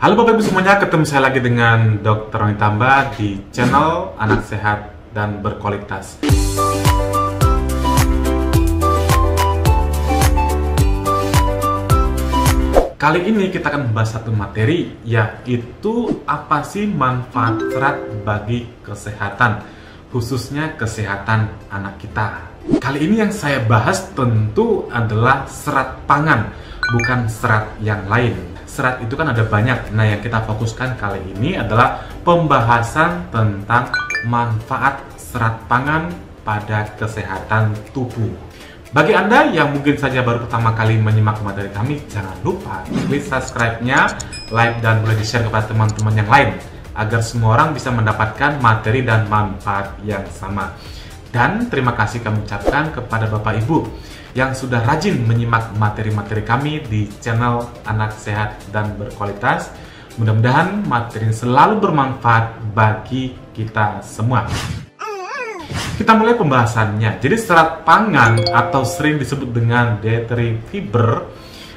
Halo Bapak Ibu semuanya, ketemu saya lagi dengan Dr. Roni Tamba di channel Anak Sehat dan Berkualitas. Kali ini kita akan membahas satu materi, yaitu apa sih manfaat serat bagi kesehatan, khususnya kesehatan anak kita. Kali ini yang saya bahas tentu adalah serat pangan, bukan serat yang lain. Serat itu kan ada banyak. Nah, yang kita fokuskan kali ini adalah pembahasan tentang manfaat serat pangan pada kesehatan tubuh. Bagi Anda yang mungkin saja baru pertama kali menyimak materi kami, jangan lupa klik subscribe-nya, like, dan boleh di-share kepada teman-teman yang lain agar semua orang bisa mendapatkan materi dan manfaat yang sama. Dan terima kasih kami ucapkan kepada Bapak Ibu yang sudah rajin menyimak materi-materi kami di channel Anak Sehat dan Berkualitas. Mudah-mudahan materi selalu bermanfaat bagi kita semua. Kita mulai pembahasannya. Jadi serat pangan atau sering disebut dengan dietary fiber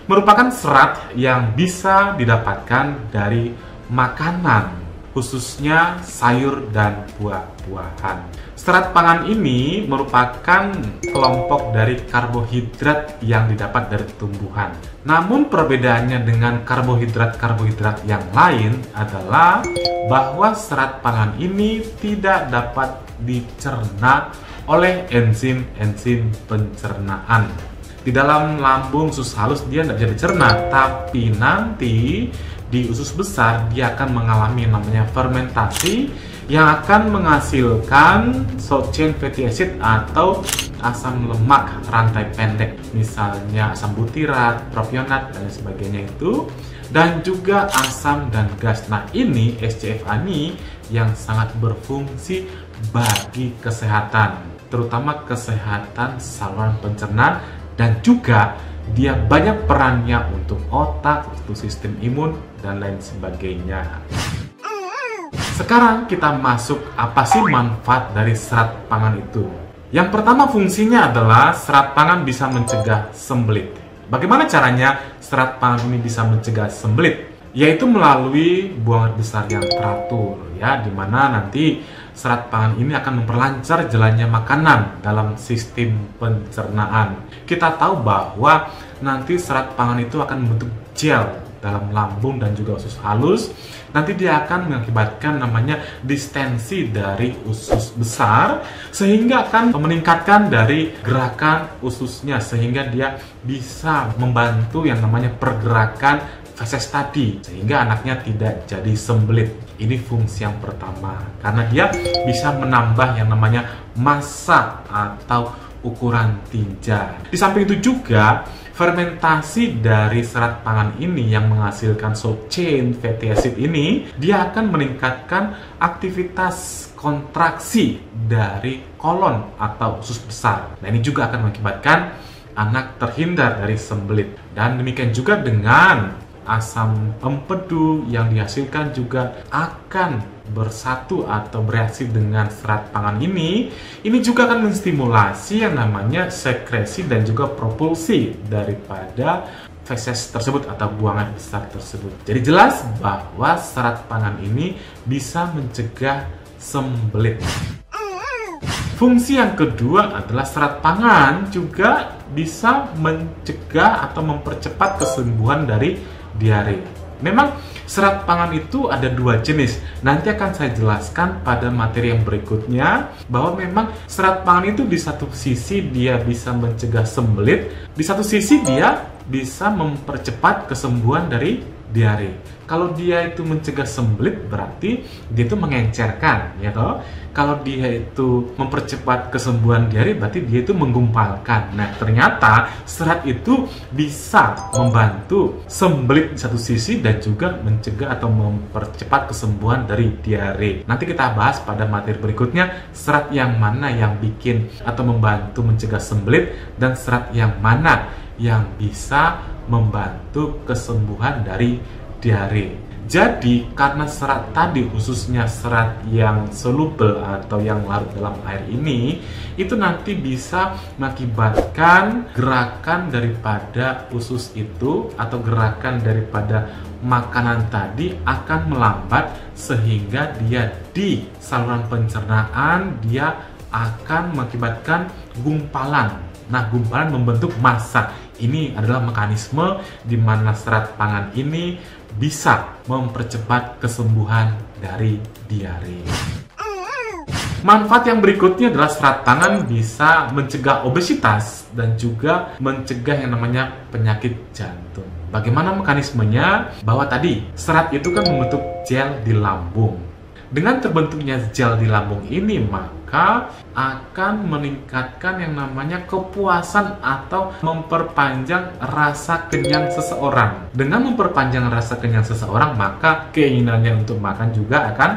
merupakan serat yang bisa didapatkan dari makanan, khususnya sayur dan buah-buahan. Serat pangan ini merupakan kelompok dari karbohidrat yang didapat dari tumbuhan. Namun perbedaannya dengan karbohidrat-karbohidrat yang lain adalah bahwa serat pangan ini tidak dapat dicerna oleh enzim-enzim pencernaan. Di dalam lambung usus halus dia tidak bisa dicerna, tapi nanti di usus besar dia akan mengalami namanya fermentasi yang akan menghasilkan short chain fatty acid atau asam lemak rantai pendek, misalnya asam butirat, propionat, dan sebagainya itu, dan juga asam dan gas. Nah, ini SCFA ini yang sangat berfungsi bagi kesehatan, terutama kesehatan saluran pencernaan, dan juga dia banyak perannya untuk otak, untuk sistem imun, dan lain sebagainya. Sekarang kita masuk apa sih manfaat dari serat pangan itu. Yang pertama fungsinya adalah serat pangan bisa mencegah sembelit. Bagaimana caranya serat pangan ini bisa mencegah sembelit? Yaitu melalui buang air besar yang teratur, ya, dimana nanti serat pangan ini akan memperlancar jalannya makanan dalam sistem pencernaan. Kita tahu bahwa nanti serat pangan itu akan membentuk gel dalam lambung dan juga usus halus. Nanti dia akan mengakibatkan namanya distensi dari usus besar, sehingga akan meningkatkan dari gerakan ususnya, sehingga dia bisa membantu yang namanya pergerakan feses tadi, sehingga anaknya tidak jadi sembelit. Ini fungsi yang pertama, karena dia bisa menambah yang namanya massa atau ukuran tinja. Di samping itu juga fermentasi dari serat pangan ini yang menghasilkan short chain fatty acid ini, dia akan meningkatkan aktivitas kontraksi dari kolon atau usus besar. Nah, ini juga akan mengakibatkan anak terhindar dari sembelit. Dan demikian juga dengan asam empedu yang dihasilkan juga akan bersatu atau bereaksi dengan serat pangan ini juga akan menstimulasi yang namanya sekresi dan juga propulsi daripada feses tersebut atau buangan besar tersebut. Jadi jelas bahwa serat pangan ini bisa mencegah sembelit. Fungsi yang kedua adalah serat pangan juga bisa mencegah atau mempercepat kesembuhan dari diare. Memang serat pangan itu ada dua jenis. Nanti akan saya jelaskan pada materi yang berikutnya bahwa memang serat pangan itu di satu sisi dia bisa mencegah sembelit, di satu sisi dia bisa mempercepat kesembuhan dari diare. Kalau dia itu mencegah sembelit berarti dia itu mengencerkan, ya toh. Kalau dia itu mempercepat kesembuhan diare berarti dia itu menggumpalkan. Nah, ternyata serat itu bisa membantu sembelit di satu sisi dan juga mencegah atau mempercepat kesembuhan dari diare. Nanti kita bahas pada materi berikutnya serat yang mana yang bikin atau membantu mencegah sembelit dan serat yang mana yang bisa membantu kesembuhan dari diare. Jadi karena serat tadi, khususnya serat yang soluble atau yang larut dalam air ini, itu nanti bisa mengakibatkan gerakan daripada usus itu atau gerakan daripada makanan tadi akan melambat, sehingga dia di saluran pencernaan dia akan mengakibatkan gumpalan. Nah, gumpalan membentuk massa. Ini adalah mekanisme di mana serat pangan ini bisa mempercepat kesembuhan dari diare. Manfaat yang berikutnya adalah serat pangan bisa mencegah obesitas dan juga mencegah yang namanya penyakit jantung. Bagaimana mekanismenya? Bahwa tadi serat itu kan membentuk gel di lambung. Dengan terbentuknya gel di lambung ini, maka akan meningkatkan yang namanya kepuasan atau memperpanjang rasa kenyang seseorang. Dengan memperpanjang rasa kenyang seseorang, maka keinginannya untuk makan juga akan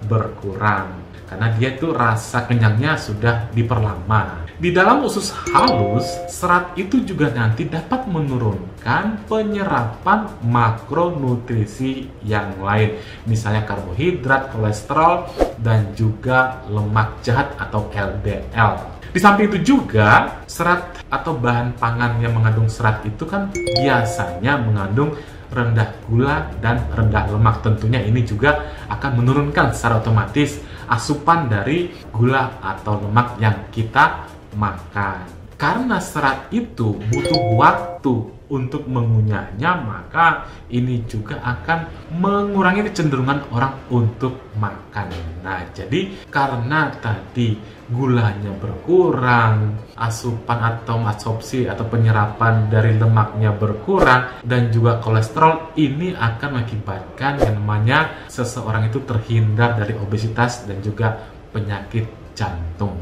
berkurang. Karena dia itu rasa kenyangnya sudah diperlama. Di dalam usus halus, serat itu juga nanti dapat menurunkan penyerapan makronutrisi yang lain. Misalnya karbohidrat, kolesterol, dan juga lemak jahat atau LDL. Di samping itu juga, serat atau bahan pangan yang mengandung serat itu kan biasanya mengandung rendah gula dan rendah lemak. Tentunya ini juga akan menurunkan secara otomatis asupan dari gula atau lemak yang kita makan. Karena serat itu butuh waktu untuk mengunyahnya, maka ini juga akan mengurangi kecenderungan orang untuk makan. Nah, jadi karena tadi gulanya berkurang, asupan atau absorpsi atau penyerapan dari lemaknya berkurang, dan juga kolesterol, ini akan mengakibatkan yang namanya seseorang itu terhindar dari obesitas dan juga penyakit jantung.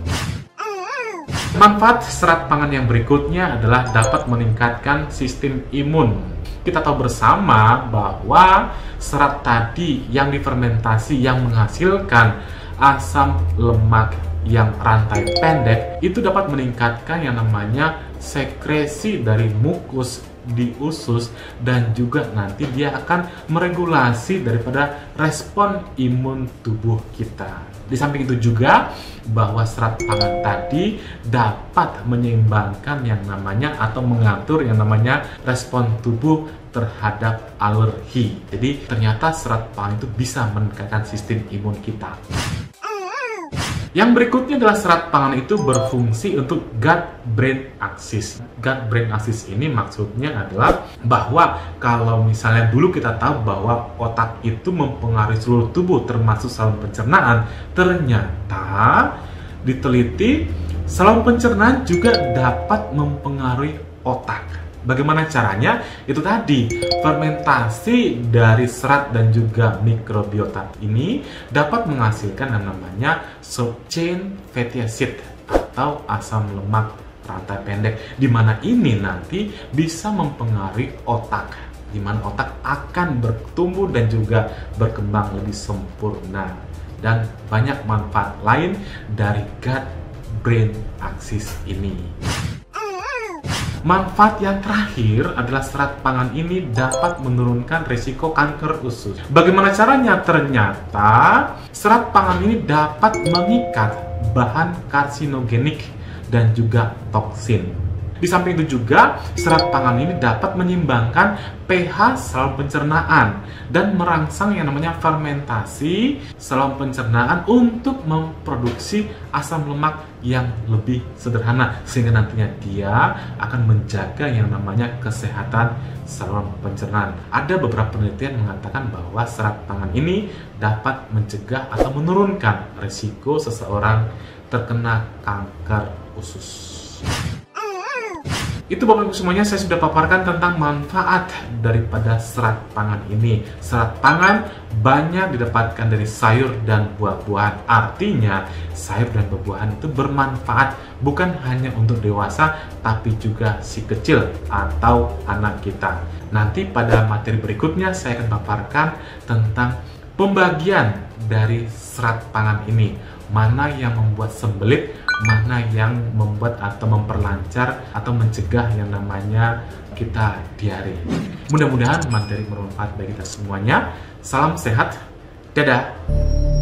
Manfaat serat pangan yang berikutnya adalah dapat meningkatkan sistem imun. Kita tahu bersama bahwa serat tadi yang difermentasi yang menghasilkan asam lemak yang rantai pendek itu dapat meningkatkan yang namanya sekresi dari mukus di usus, dan juga nanti dia akan meregulasi daripada respon imun tubuh kita. Di samping itu juga bahwa serat pangan tadi dapat menyeimbangkan yang namanya atau mengatur yang namanya respon tubuh terhadap alergi. Jadi ternyata serat pangan itu bisa meningkatkan sistem imun kita. Yang berikutnya adalah serat pangan itu berfungsi untuk gut-brain axis. Gut-brain axis ini maksudnya adalah bahwa kalau misalnya dulu kita tahu bahwa otak itu mempengaruhi seluruh tubuh termasuk saluran pencernaan, ternyata diteliti saluran pencernaan juga dapat mempengaruhi otak. Bagaimana caranya? Itu tadi, fermentasi dari serat dan juga mikrobiota ini dapat menghasilkan yang namanya short chain fatty acid atau asam lemak rantai pendek, di mana ini nanti bisa mempengaruhi otak, di mana otak akan bertumbuh dan juga berkembang lebih sempurna, dan banyak manfaat lain dari gut-brain axis ini. Manfaat yang terakhir adalah serat pangan ini dapat menurunkan risiko kanker usus. Bagaimana caranya? Ternyata serat pangan ini dapat mengikat bahan karsinogenik dan juga toksin. Di samping itu juga, serat pangan ini dapat menyeimbangkan pH saluran pencernaan dan merangsang yang namanya fermentasi saluran pencernaan untuk memproduksi asam lemak yang lebih sederhana, sehingga nantinya dia akan menjaga yang namanya kesehatan saluran pencernaan. Ada beberapa penelitian mengatakan bahwa serat pangan ini dapat mencegah atau menurunkan risiko seseorang terkena kanker usus. Itu Bapak Ibu semuanya, saya sudah paparkan tentang manfaat daripada serat pangan ini. Serat pangan banyak didapatkan dari sayur dan buah-buahan. Artinya sayur dan buah-buahan itu bermanfaat bukan hanya untuk dewasa, tapi juga si kecil atau anak kita. Nanti pada materi berikutnya saya akan paparkan tentang pembagian dari serat pangan ini. Mana yang membuat sembelit, mana yang membuat atau memperlancar atau mencegah yang namanya kita diare. Mudah-mudahan materi bermanfaat bagi kita semuanya. Salam sehat. Dadah.